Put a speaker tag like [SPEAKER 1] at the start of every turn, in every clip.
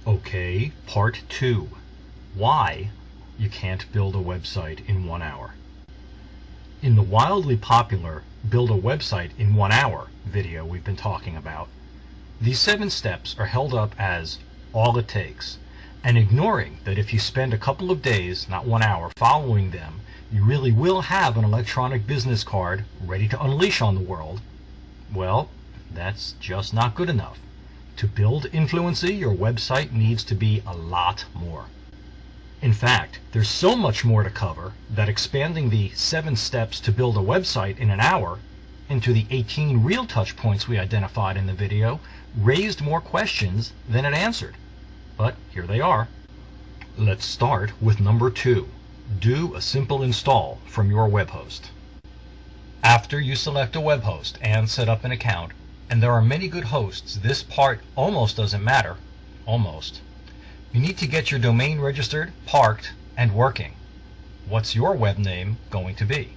[SPEAKER 1] Okay, part 2. Why you can't build a website in 1 hour. In the wildly popular Build a Website in 1 Hour video we've been talking about, these 7 steps are held up as all it takes, and ignoring that if you spend a couple of days, not 1 hour, following them, you really will have an electronic business card ready to unleash on the world, well, that's just not good enough. To build influency, your website needs to be a lot more. In fact, there's so much more to cover that expanding the 7 steps to build a website in an hour into the 18 real touch points we identified in the video raised more questions than it answered. But here they are. Let's start with number 2. Do a simple install from your web host. After you select a web host and set up an account, and there are many good hosts, this part almost doesn't matter. Almost. You need to get your domain registered, parked, and working. What's your web name going to be?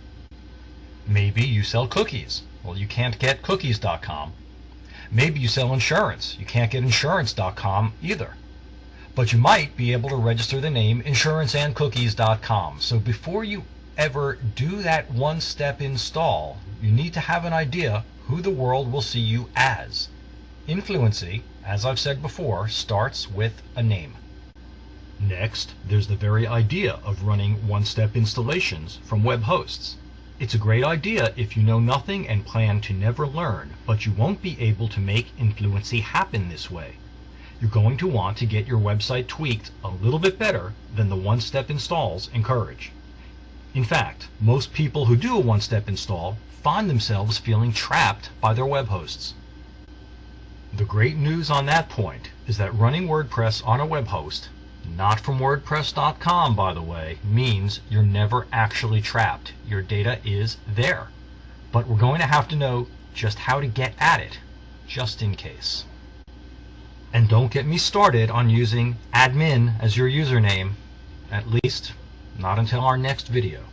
[SPEAKER 1] Maybe you sell cookies. Well, you can't get cookies.com. Maybe you sell insurance. You can't get insurance.com either. But you might be able to register the name insuranceandcookies.com. So before you ever do that one-step install, you need to have an idea who the world will see you as. Influency, as I've said before, starts with a name. Next, there's the very idea of running one-step installations from web hosts. It's a great idea if you know nothing and plan to never learn, but you won't be able to make influency happen this way. You're going to want to get your website tweaked a little bit better than the one-step installs encourage. In fact, most people who do a one-step install find themselves feeling trapped by their web hosts. The great news on that point is that running WordPress on a web host, not from WordPress.com by the way, means you're never actually trapped. Your data is there. But we're going to have to know just how to get at it, just in case. And don't get me started on using admin as your username, at least not until our next video.